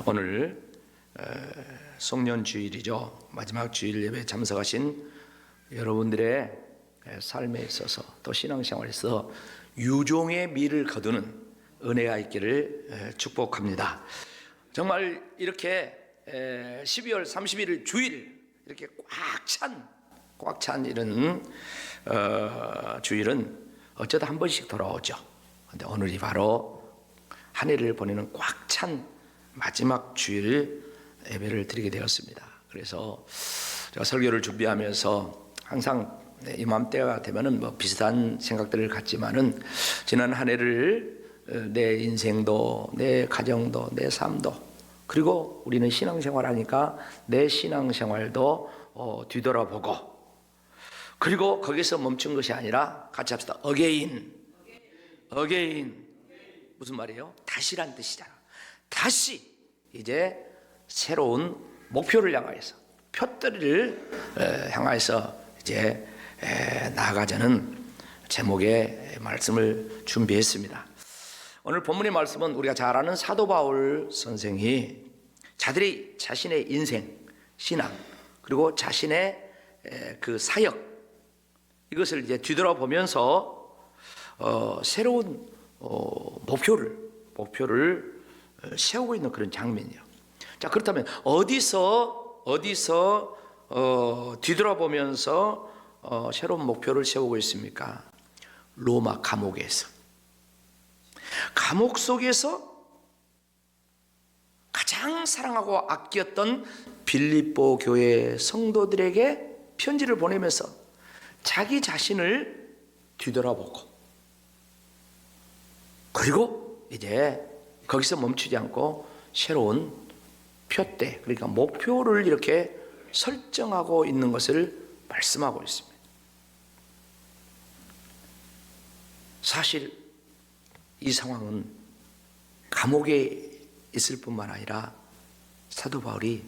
오늘 송년 주일이죠. 마지막 주일 예배 참석하신 여러분들의 삶에 있어서 또 신앙생활에서 유종의 미를 거두는 은혜가 있기를 축복합니다. 정말 이렇게 12월 31일 주일 이렇게 꽉 찬 이런 주일은 어쩌다 한 번씩 돌아오죠. 근데 오늘이 바로 한 해를 보내는 꽉 찬 마지막 주일 예배를 드리게 되었습니다. 그래서 제가 설교를 준비하면서 항상 이맘때가 되면은 뭐 비슷한 생각들을 갖지만은 지난 한 해를 내 인생도 내 가정도 내 삶도 그리고 우리는 신앙생활 하니까 내 신앙생활도 뒤돌아보고 그리고 거기서 멈춘 것이 아니라 같이 합시다. 어게인 무슨 말이에요? 다시란 뜻이잖아. 다시 이제 새로운 목표를 향하여서 표대를 향하여서 이제 나아가자는 제목의 말씀을 준비했습니다. 오늘 본문의 말씀은 우리가 잘 아는 사도 바울 선생이 자신의 인생, 신앙 그리고 자신의 그 사역 이것을 이제 뒤돌아보면서 새로운 목표를 세우고 있는 그런 장면이에요. 자, 그렇다면 어디서 뒤돌아보면서 새로운 목표를 세우고 있습니까? 로마 감옥에서. 감옥 속에서 가장 사랑하고 아꼈던 빌립보 교회 성도들에게 편지를 보내면서 자기 자신을 뒤돌아보고 그리고 이제 거기서 멈추지 않고 새로운 표대 그러니까 목표를 이렇게 설정하고 있는 것을 말씀하고 있습니다. 사실 이 상황은 감옥에 있을 뿐만 아니라 사도 바울이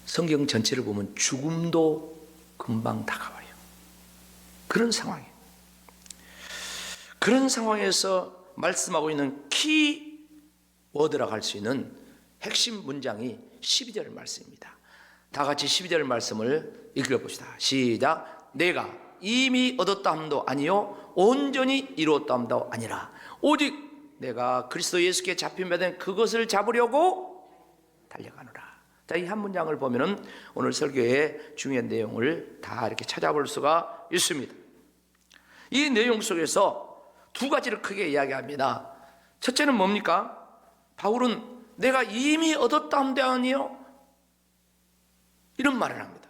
성경 전체를 보면 죽음도 금방 다가와요. 그런 상황이에요. 그런 상황에서 말씀하고 있는 키워드라고 할 수 있는 핵심 문장이 12절 말씀입니다. 다 같이 12절 말씀을 읽어봅시다. 시작. 내가 이미 얻었다 함도 아니요 온전히 이루었다 함도 아니라 오직 내가 그리스도 예수께 잡힌 바 된 그것을 잡으려고 달려가노라. 자, 이 한 문장을 보면은 오늘 설교의 중요한 내용을 다 이렇게 찾아볼 수가 있습니다. 이 내용 속에서 두 가지를 크게 이야기합니다. 첫째는 뭡니까? 바울은 내가 이미 얻었다 함도 아니요 이런 말을 합니다.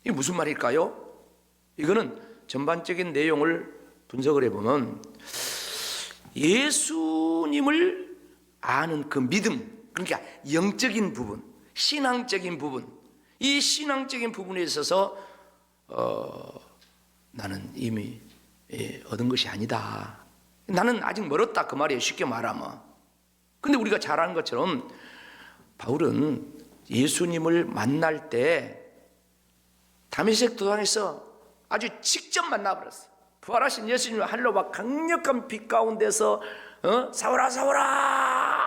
이게 무슨 말일까요? 이거는 전반적인 내용을 분석을 해보면 예수님을 아는 그 믿음, 그러니까 영적인 부분, 신앙적인 부분, 이 신앙적인 부분에 있어서 나는 이미 얻은 것이 아니다. 나는 아직 멀었다 그 말이에요. 쉽게 말하면. 근데 우리가 잘 아는 것처럼 바울은 예수님을 만날 때 다메섹 도상에서 아주 직접 만나버렸어요. 부활하신 예수님을 하늘로와 강력한 빛 가운데서 사울아 사울아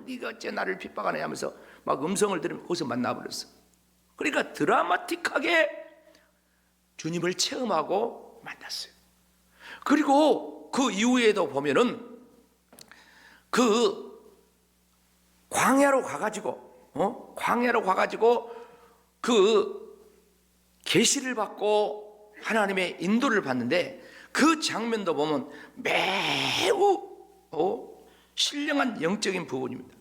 네가 어째 나를 핍박하느냐 하면서 막 음성을 들으면 거기서 만나버렸어요. 그러니까 드라마틱하게 주님을 체험하고 만났어요. 그리고 그 이후에도 보면은 그 광야로 가가지고 그 계시를 받고 하나님의 인도를 받는데 그 장면도 보면 매우 신령한 영적인 부분입니다.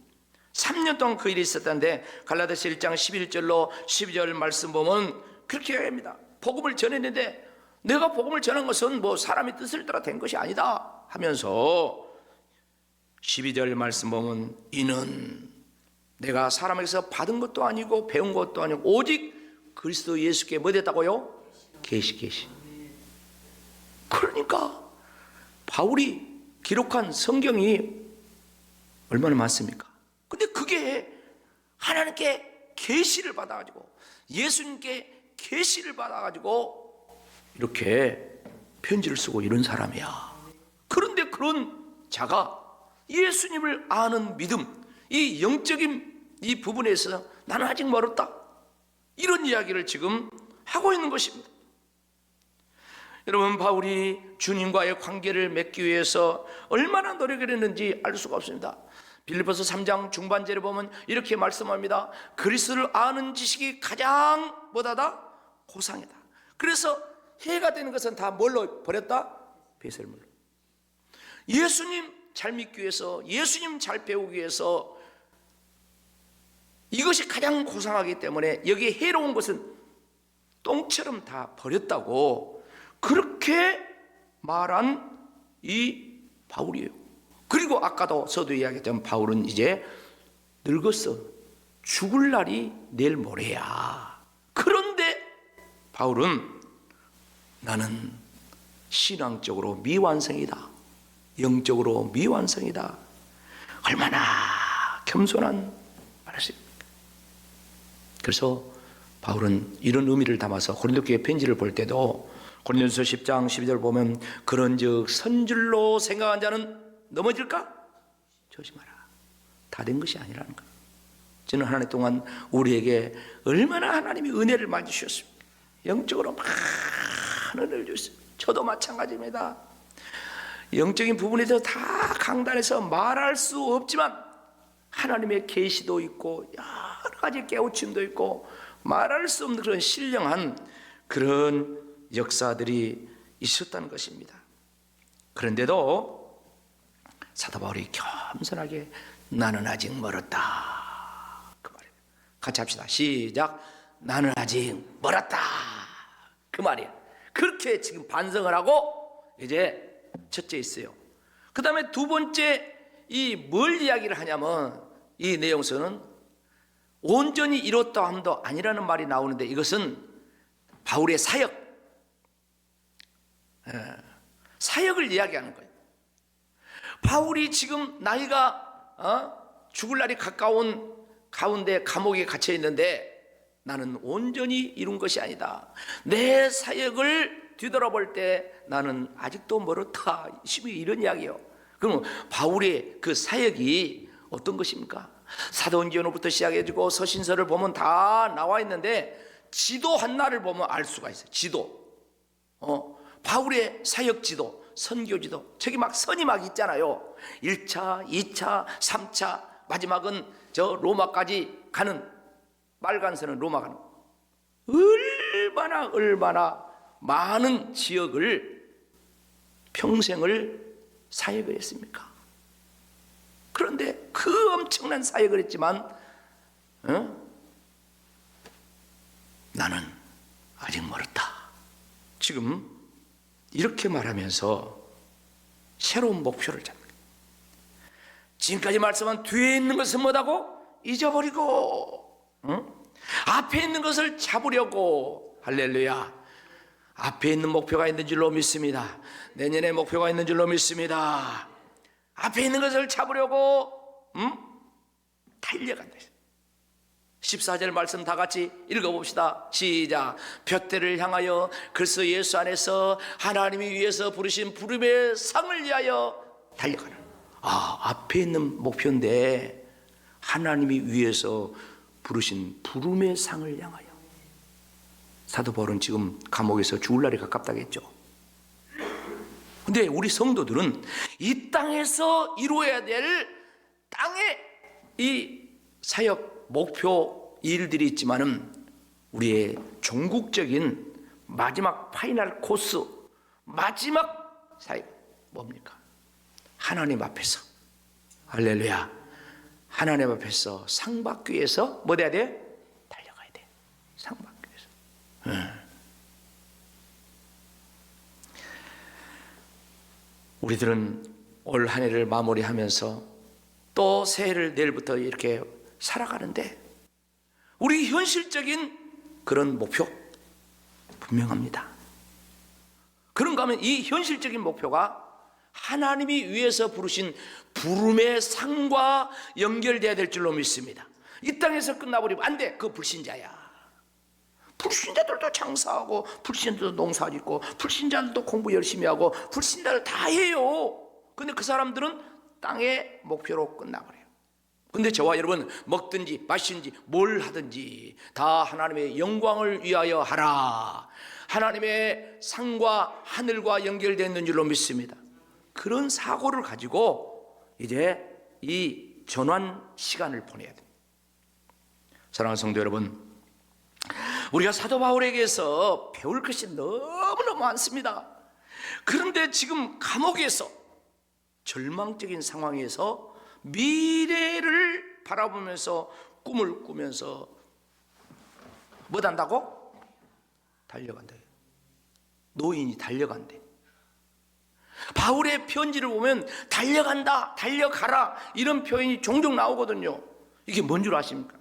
3년 동안 그 일이 있었다는데 갈라디아서 1장 11절로 12절 말씀 보면 그렇게 합니다. 복음을 전했는데 내가 복음을 전한 것은 뭐 사람의 뜻을 따라 된 것이 아니다 하면서 12절 말씀 보면 이는 내가 사람에게서 받은 것도 아니고 배운 것도 아니고 오직 그리스도 예수께 뭐 됐다고요? 계시. 그러니까 바울이 기록한 성경이 얼마나 많습니까? 근데 그게 하나님께 계시를 받아가지고 예수님께 계시를 받아가지고 이렇게 편지를 쓰고 이런 사람이야. 그런데 그런 자가 예수님을 아는 믿음, 이 영적인 이 부분에서 나는 아직 멀었다, 이런 이야기를 지금 하고 있는 것입니다. 여러분, 바울이 주님과의 관계를 맺기 위해서 얼마나 노력을 했는지 알 수가 없습니다. 빌립보서 3장 중반절에 보면 이렇게 말씀합니다. 그리스도를 아는 지식이 가장 뭐다다? 고상이다. 그래서 해가 되는 것은 다 뭘로 버렸다? 배설물로. 예수님 잘 믿기 위해서, 예수님 잘 배우기 위해서 이것이 가장 고상하기 때문에 여기에 해로운 것은 똥처럼 다 버렸다고 그렇게 말한 이 바울이에요. 그리고 아까도 저도 이야기했지만 바울은 이제 늙었어. 죽을 날이 내일 모레야. 그런데 바울은 나는 신앙적으로 미완성이다, 영적으로 미완성이다. 얼마나 겸손한 말씀입니까? 그래서 바울은 이런 의미를 담아서 고린도교회 편지를 볼 때도 고린도서 10장 12절 보면 그런즉 선줄로 생각한 자는 넘어질까? 조심하라. 다 된 것이 아니라는 거예요. 저는 한 해 동안 우리에게 얼마나 하나님이 은혜를 많이 주셨습니다. 영적으로 많은 은혜를 주셨어요. 저도 마찬가지입니다. 영적인 부분에서 다 강단해서 말할 수 없지만 하나님의 계시도 있고 여러 가지 깨우침도 있고 말할 수 없는 그런 신령한 그런 역사들이 있었다는 것입니다. 그런데도 사도 바울이 겸손하게 나는 아직 멀었다, 그 말이에요. 같이 합시다. 시작. 나는 아직 멀었다, 그 말이에요. 그렇게 지금 반성을 하고 이제 첫째 있어요. 그 다음에 두 번째, 이 뭘 이야기를 하냐면 이 내용서는 온전히 이뤘다 함도 아니라는 말이 나오는데 이것은 바울의 사역을 이야기하는 거예요. 바울이 지금 나이가 죽을 날이 가까운 가운데 감옥에 갇혀 있는데 나는 온전히 이룬 것이 아니다. 내 사역을 뒤돌아볼 때 나는 아직도 멀었다. 이런 이야기예요. 그럼 바울의 그 사역이 어떤 것입니까? 사도행전부터 시작해지고 서신서를 보면 다 나와 있는데 지도 하나를 보면 알 수가 있어요. 지도. 바울의 사역 지도, 선교 지도. 저기 막 선이 막 있잖아요. 1차, 2차, 3차, 마지막은 저 로마까지 가는 빨간선은 로마 가는. 얼마나 많은 지역을 평생을 사역을 했습니까? 그런데 그 엄청난 사역을 했지만 나는 아직 멀었다. 지금 이렇게 말하면서 새로운 목표를 잡는 거예요. 지금까지 말씀한 뒤에 있는 것은 뭐다고? 잊어버리고 앞에 있는 것을 잡으려고. 할렐루야. 앞에 있는 목표가 있는 줄로 믿습니다. 내년에 목표가 있는 줄로 믿습니다. 앞에 있는 것을 잡으려고 달려간다. 14절 말씀 다 같이 읽어봅시다. 시작. 둯대를 향하여 그리스도 예수 안에서 하나님이 위해서 부르신 부름의 상을 위하여 달려가는. 앞에 있는 목표인데 하나님이 위해서 부르신 부름의 상을 향하여. 사도 바울은 지금 감옥에서 죽을 날이 가깝다겠죠. 근데 우리 성도들은 이 땅에서 이루어야 될 땅의 이 사역 목표 일들이 있지만은 우리의 종국적인 마지막 파이널 코스, 마지막 사역 뭡니까? 하나님 앞에서. 할렐루야. 하나님 앞에서 상 받기 위해서 뭐 돼야 돼? 달려가야 돼. 상 받기 위해서. 우리들은 올 한 해를 마무리하면서 또 새해를 내일부터 이렇게 살아가는데 우리 현실적인 그런 목표 분명합니다. 그런가 하면 이 현실적인 목표가 하나님이 위해서 부르신 부름의 상과 연결돼야 될 줄로 믿습니다. 이 땅에서 끝나버리면 안 돼. 그 불신자야. 불신자들도 장사하고 불신자들도 농사짓고 불신자들도 공부 열심히 하고 불신자들 다 해요. 근데 그 사람들은 땅의 목표로 끝나버려요. 근데 저와 여러분, 먹든지 마시든지 뭘 하든지 다 하나님의 영광을 위하여 하라. 하나님의 상과 하늘과 연결되는 줄로 믿습니다. 그런 사고를 가지고 이제 이 전환 시간을 보내야 됩니다. 사랑하는 성도 여러분, 우리가 사도 바울에게서 배울 것이 너무너무 많습니다. 그런데 지금 감옥에서 절망적인 상황에서 미래를 바라보면서 꿈을 꾸면서 뭐 한다고? 달려간다. 노인이 달려간대. 바울의 편지를 보면 달려간다, 달려가라 이런 표현이 종종 나오거든요. 이게 뭔 줄 아십니까?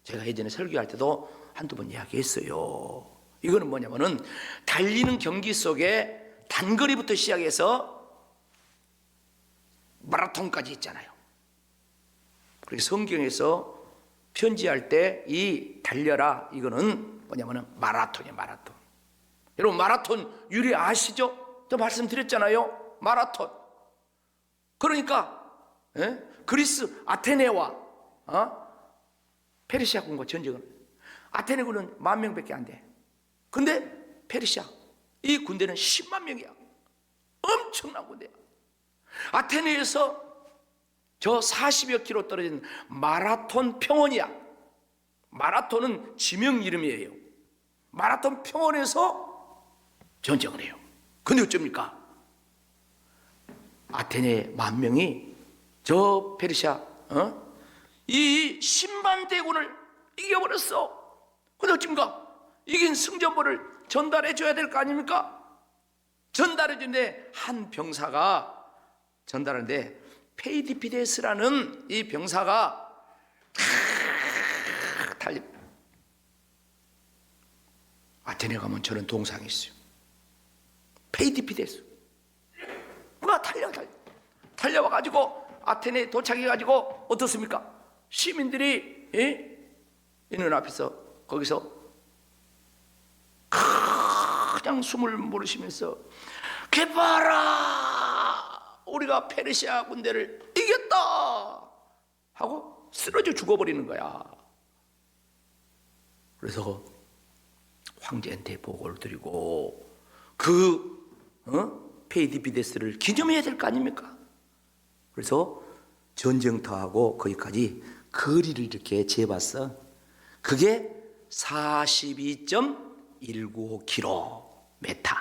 제가 예전에 설교할 때도 한두 번 이야기했어요. 이거는 뭐냐면은 달리는 경기 속에 단거리부터 시작해서 마라톤까지 있잖아요. 그래서 성경에서 편지할 때 이 달려라 이거는 뭐냐면은 마라톤이에요. 마라톤. 여러분 마라톤 유리 아시죠? 또 말씀드렸잖아요. 마라톤. 그러니까 그리스 아테네와 페르시아군과 전쟁을, 아테네군은 10,000명밖에 안 돼. 근데 페르시아 이 군대는 10만 명이야. 엄청난 군대야. 아테네에서 저 40여 킬로 떨어진 마라톤 평원이야. 마라톤은 지명 이름이에요. 마라톤 평원에서 전쟁을 해요. 근데 어쩝니까? 아테네 10,000명이 저 페르시아 이 10만 대군을 이겨버렸어. 근데 어쩝니까? 이긴 승전보를 전달해 줘야 될 거 아닙니까? 전달해 주는데 한 병사가 전달하는데 페이디피데스라는 이 병사가 달려. 아테네 가면 저런 동상이 있어요. 페이디피데스. 누가 달려와가지고 아테네에 도착해가지고 어떻습니까? 시민들이 있는 앞에서 거기서 그냥 숨을 몰으시면서 개봐라, 우리가 페르시아 군대를 이겼다 하고 쓰러져 죽어버리는 거야. 그래서 황제한테 보고를 드리고 페이디피데스를 기념해야 될 거 아닙니까? 그래서 전쟁터하고 거기까지 거리를 이렇게 재봤어. 그게 42.195km.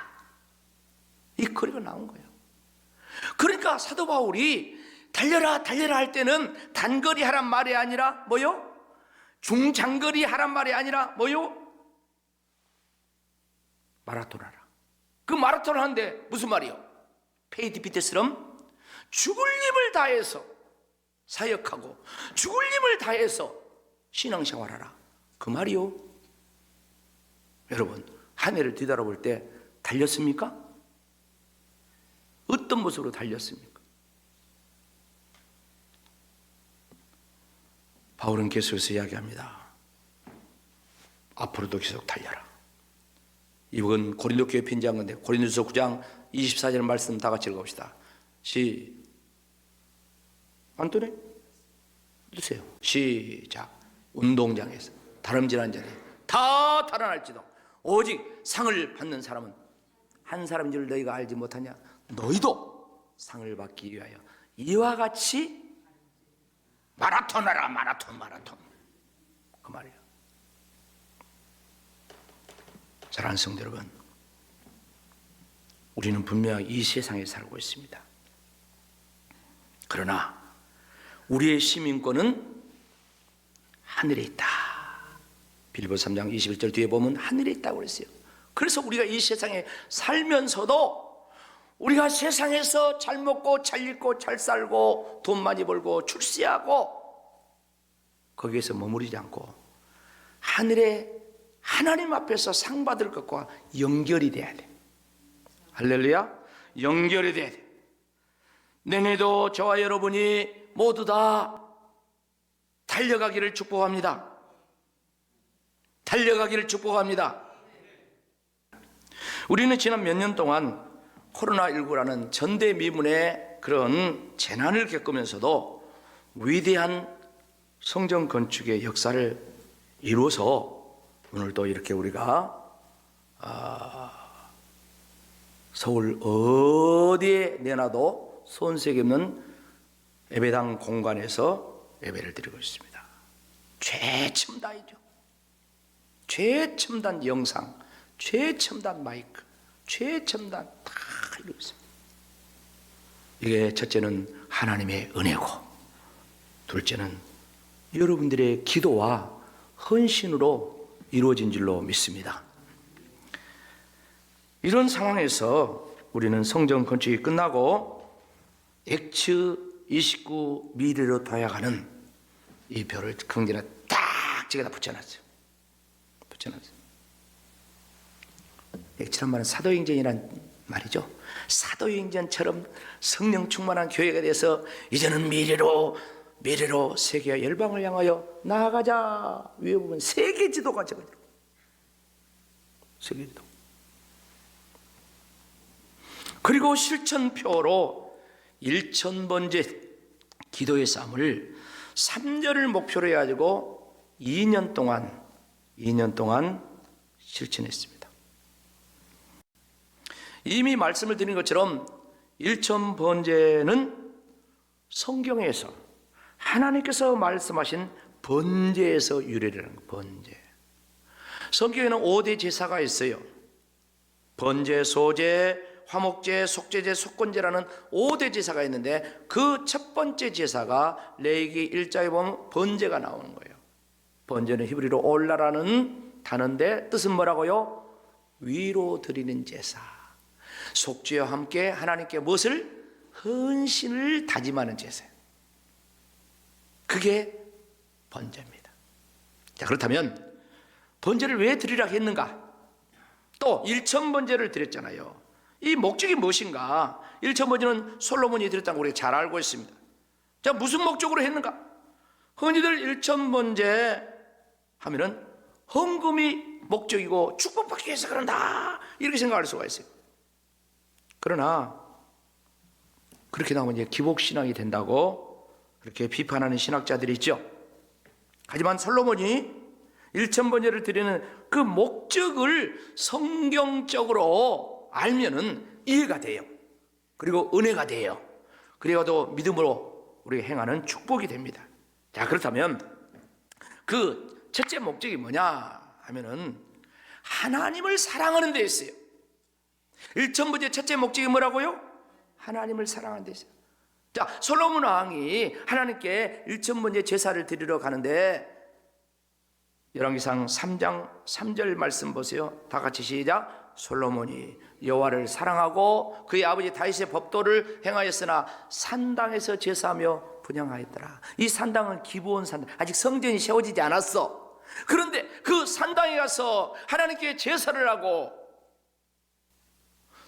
이 거리가 나온 거예요. 그러니까 사도 바울이 달려라 달려라 할 때는 단거리 하란 말이 아니라 뭐요? 중장거리 하란 말이 아니라 뭐요? 마라톤 하라. 그 마라톤을 하는데 무슨 말이요? 페이디피데스럼 죽을 힘을 다해서 사역하고 죽을 힘을 다해서 신앙생활하라. 그 말이요. 여러분 한 해를 뒤돌아볼 때 달렸습니까? 어떤 모습으로 달렸습니까? 바울은 계속해서 이야기합니다. 앞으로도 계속 달려라. 이건 고린도 교회 편지한 건데 고린도서 9장 24절 말씀 다 같이 읽어봅시다. 안 뜨네? 드세요. 시작. 운동장에서 다름질한 자리 다 달아날지도 오직 상을 받는 사람은 한 사람인 줄 너희가 알지 못하냐? 너희도 상을 받기 위하여 이와 같이 마라톤하라. 마라톤 그 말이에요. 사랑하는 성도 여러분, 우리는 분명히 이 세상에 살고 있습니다. 그러나 우리의 시민권은 하늘에 있다. 빌립보서 3장 21절 뒤에 보면 하늘에 있다고 그랬어요. 그래서 우리가 이 세상에 살면서도 우리가 세상에서 잘 먹고 잘 입고 잘 살고 돈 많이 벌고 출세하고 거기에서 머무르지 않고 하늘에 하나님 앞에서 상 받을 것과 연결이 돼야 돼. 할렐루야. 연결이 돼야 돼. 내년에도 저와 여러분이 모두 다 달려가기를 축복합니다. 달려가기를 축복합니다. 우리는 지난 몇 년 동안 코로나19라는 전대미문의 그런 재난을 겪으면서도 위대한 성전 건축의 역사를 이루어서 오늘도 이렇게 우리가 서울 어디에 내놔도 손색이 없는 예배당 공간에서 예배를 드리고 있습니다. 최첨단이죠. 최첨단 영상, 최첨단 마이크, 최첨단 다 이루고 있습니다. 이게 첫째는 하나님의 은혜고, 둘째는 여러분들의 기도와 헌신으로 이루어진 줄로 믿습니다. 이런 상황에서 우리는 성전 건축이 끝나고 X 29 미래로 도약하는 이 별을 경전에 딱 찍어다 붙여놨어요. X란 말은 사도행전이란 말이죠. 사도행전처럼 성령 충만한 교회가 돼서 이제는 미래로 세계 열방을 향하여 나아가자. 위에 보면 세계 지도가 적어져. 세계 지도. 그리고 실천표로 1000번째 기도의 싸움을 3년을 목표로 해가지고 2년 동안 실천했습니다. 이미 말씀을 드린 것처럼 1000번제는 성경에서 하나님께서 말씀하신 번제에서 유래되는 번제. 성경에는 5대 제사가 있어요. 번제, 소제, 화목제, 속죄제, 속건제라는 5대 제사가 있는데 그 첫 번째 제사가 레위기 1장에 보면 번제가 나오는 거예요. 번제는 히브리로 올라라는 단어인데 뜻은 뭐라고요? 위로 드리는 제사. 속죄와 함께 하나님께 무엇을? 헌신을 다짐하는 제사예요. 그게 번제입니다. 자, 그렇다면 번제를 왜 드리라고 했는가? 또 1000번제를 드렸잖아요. 이 목적이 무엇인가? 1000번제는 솔로몬이 드렸다는 걸 우리가 잘 알고 있습니다. 자, 무슨 목적으로 했는가? 흔히들 1000번제 하면은 헌금이 목적이고 축복받기 위해서 그런다, 이렇게 생각할 수가 있어요. 그러나 그렇게 나오면 이제 기복신앙이 된다고 그렇게 비판하는 신학자들이 있죠. 하지만 솔로몬이 1000번제를 드리는 그 목적을 성경적으로 알면은 이해가 돼요. 그리고 은혜가 돼요. 그래도 믿음으로 우리가 행하는 축복이 됩니다. 자, 그렇다면 그 첫째 목적이 뭐냐 하면은 하나님을 사랑하는 데 있어요. 1000번째 첫째 목적이 뭐라고요? 하나님을 사랑하는 데 있어요. 자, 솔로몬 왕이 하나님께 1000번째 제사를 드리러 가는데 열왕기상 3장 3절 말씀 보세요. 다 같이 시작. 솔로몬이 여호와를 사랑하고 그의 아버지 다윗의 법도를 행하였으나 산당에서 제사하며 분향하였더라. 이 산당은 기브온 산당, 아직 성전이 세워지지 않았어. 그런데 그 산당에 가서 하나님께 제사를 하고,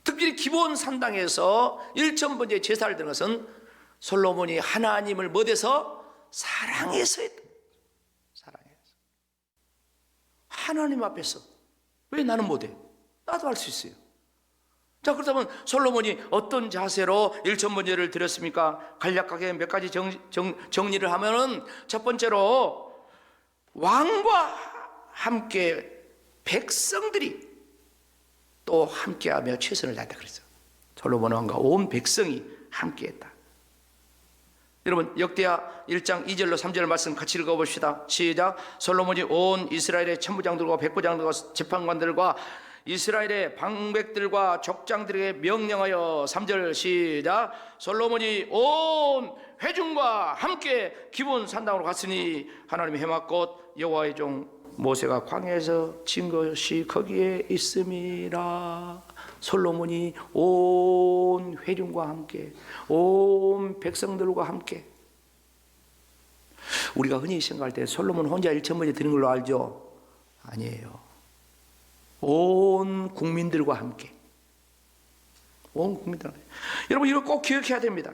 특별히 기브온 산당에서 1000번째 제사를 드린 것은 솔로몬이 하나님을 뭐돼서? 사랑해서 했다. 사랑해서. 하나님 앞에서 왜 나는 못해? 나도 할 수 있어요. 자, 그렇다면 솔로몬이 어떤 자세로 1000번제를 드렸습니까? 간략하게 몇 가지 정리를 하면은, 첫 번째로 왕과 함께 백성들이 또 함께하며 최선을 다했다 그랬어요. 솔로몬 왕과 온 백성이 함께했다. 여러분, 역대하 1장 2절로 3절 말씀 같이 읽어봅시다. 시작. 솔로몬이 온 이스라엘의 천부장들과 백부장들과 재판관들과 이스라엘의 방백들과 족장들에게 명령하여, 3절 시작. 솔로몬이 온 회중과 함께 기브온 산당으로 갔으니 하나님의 해막꽃 여호와의 종 모세가 광야에서 진 것이 거기에 있음이라. 솔로몬이 온 회중과 함께, 온 백성들과 함께. 우리가 흔히 생각할 때 솔로몬 혼자 1000번째 드린 걸로 알죠? 아니에요. 온 국민들과 함께. 온 국민들. 여러분, 이거 꼭 기억해야 됩니다.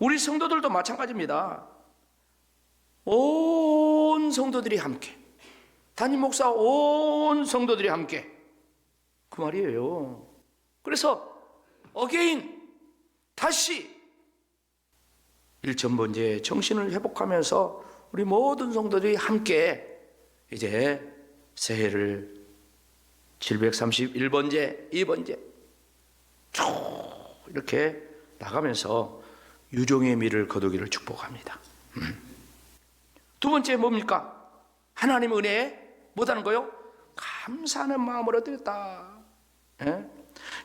우리 성도들도 마찬가지입니다. 온 성도들이 함께, 담임 목사 온 성도들이 함께, 그 말이에요. 그래서 어게인 다시 일천번째 정신을 회복하면서 우리 모든 성도들이 함께 이제 새해를 731번째, 2번째 쭉 이렇게 나가면서 유종의 미를 거두기를 축복합니다. 두 번째 뭡니까? 하나님의 은혜에 못하는 거요? 감사하는 마음으로 드렸다.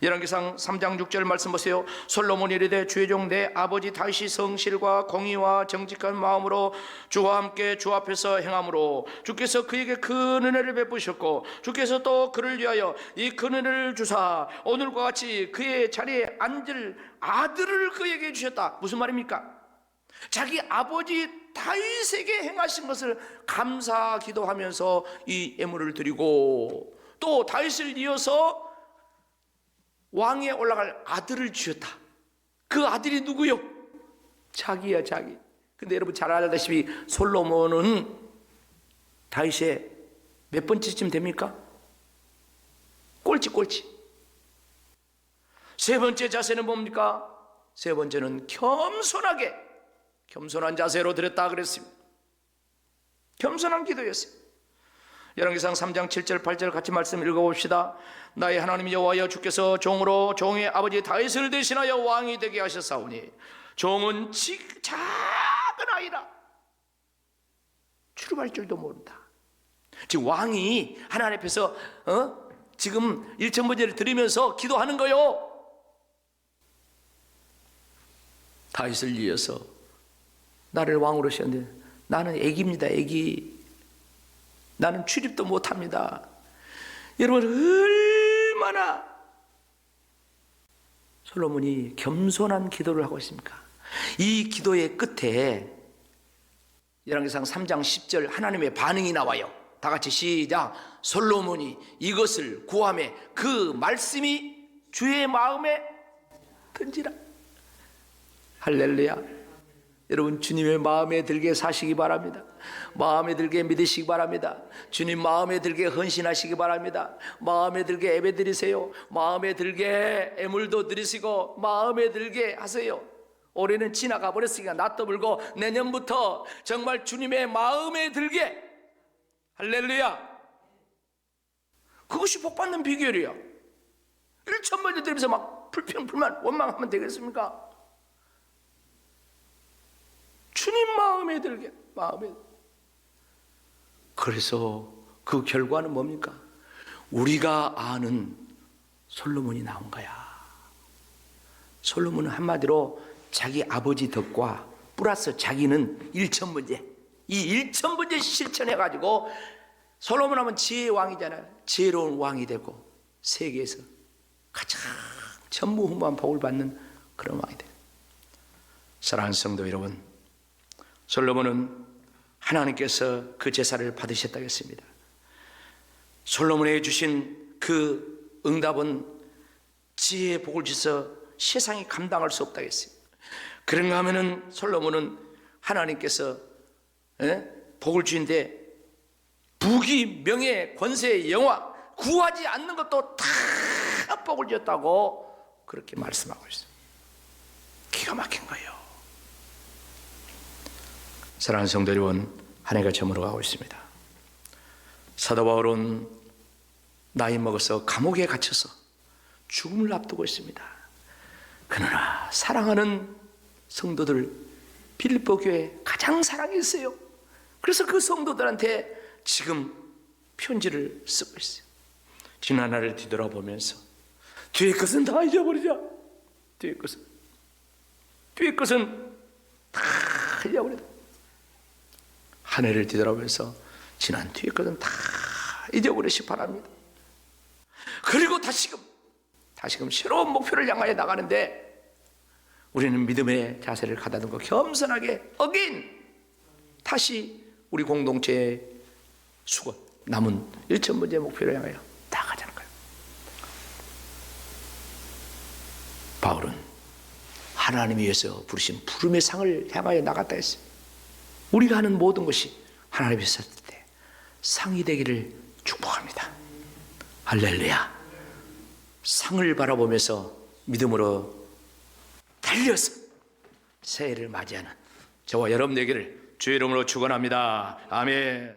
열왕기상 3장 6절 말씀 보세요. 솔로몬이 이르되 주의 종 내 아버지 다윗이 성실과 공의와 정직한 마음으로 주와 함께 주 앞에서 행함으로 주께서 그에게 큰 은혜를 베푸셨고 주께서 또 그를 위하여 이 큰 은혜를 주사 오늘과 같이 그의 자리에 앉을 아들을 그에게 주셨다. 무슨 말입니까? 자기 아버지 다윗에게 행하신 것을 감사 기도하면서 이 예물을 드리고 또 다윗을 이어서 왕위에 올라갈 아들을 주셨다. 그 아들이 누구요? 자기야, 자기. 근데 여러분 잘 알다시피 솔로몬은 다윗의 몇 번째쯤 됩니까? 꼴찌. 세 번째 자세는 뭡니까? 세 번째는 겸손한 자세로 드렸다 그랬습니다. 겸손한 기도였어요. 열왕기상 3장 7절 8절 같이 말씀 읽어봅시다. 나의 하나님 여호와여 주께서 종으로 종의 아버지 다윗을 대신하여 왕이 되게 하셨사오니 종은 작은 아이라 출입할 줄도 모른다. 지금 왕이 하나님 앞에서 지금 일천번제를 드리면서 기도하는 거요. 다윗을 이어서 나를 왕으로 세웠는데 나는 애기입니다. 애기. 나는 출입도 못합니다. 여러분 얼마나 솔로몬이 겸손한 기도를 하고 있습니까? 이 기도의 끝에 열왕기상 3장 10절 하나님의 반응이 나와요. 다 같이 시작. 솔로몬이 이것을 구하며 그 말씀이 주의 마음에 든지라. 할렐루야. 여러분 주님의 마음에 들게 사시기 바랍니다. 마음에 들게 믿으시기 바랍니다. 주님 마음에 들게 헌신하시기 바랍니다. 마음에 들게 예배 드리세요. 마음에 들게 애물도 드리시고 마음에 들게 하세요. 올해는 지나가 버렸으니까 놔둬불고 내년부터 정말 주님의 마음에 들게. 할렐루야. 그것이 복받는 비결이야. 1천번째 드리면서 막 불평불만 원망하면 되겠습니까? 주님 마음에 들게. 마음에. 그래서 그 결과는 뭡니까? 우리가 아는 솔로몬이 나온 거야. 솔로몬은 한마디로 자기 아버지 덕과 플러스 자기는 1천번째, 이 1천번째 실천해가지고 솔로몬 하면 지혜의 왕이잖아요. 지혜로운 왕이 되고 세계에서 가장 전무후무한 복을 받는 그런 왕이 돼요. 사랑하는 성도 여러분, 솔로몬은 하나님께서 그 제사를 받으셨다고 했습니다. 솔로몬에게 주신 그 응답은 지혜의 복을 주셔서 세상이 감당할 수 없다고 했어요. 그런가 하면은 솔로몬은 하나님께서 복을 주신데 부귀, 명예, 권세, 영화 구하지 않는 것도 다 복을 줬다고 그렇게 말씀하고 있어요. 기가 막힌 거예요. 사랑하는 성도 여러분, 한 해가 저물어가고 있습니다. 사도 바울은 나이 먹어서 감옥에 갇혀서 죽음을 앞두고 있습니다. 그러나 사랑하는 성도들 빌립보 교회에 가장 사랑이 있어요. 그래서 그 성도들한테 지금 편지를 쓰고 있어요. 지난 날을 뒤돌아보면서 뒤의 것은 다 잊어버리자. 뒤의 것은 다 잊어버리자. 한 해를 뒤돌아보면서 지난 뒤의 것은 다 잊어버리시기 바랍니다. 그리고 다시금 새로운 목표를 향하여 나가는데 우리는 믿음의 자세를 가다듬고 겸손하게 다시 우리 공동체의 수건 남은 1천번째 목표를 향하여 나가자는 거예요. 바울은 하나님이 위해서 부르신 부름의 상을 향하여 나갔다 했어요. 우리가 하는 모든 것이 하나님이 있을 때 상이 되기를 축복합니다. 할렐루야. 상을 바라보면서 믿음으로 달려서 새해를 맞이하는 저와 여러분 되기를 주의 이름으로 축원합니다. 아멘.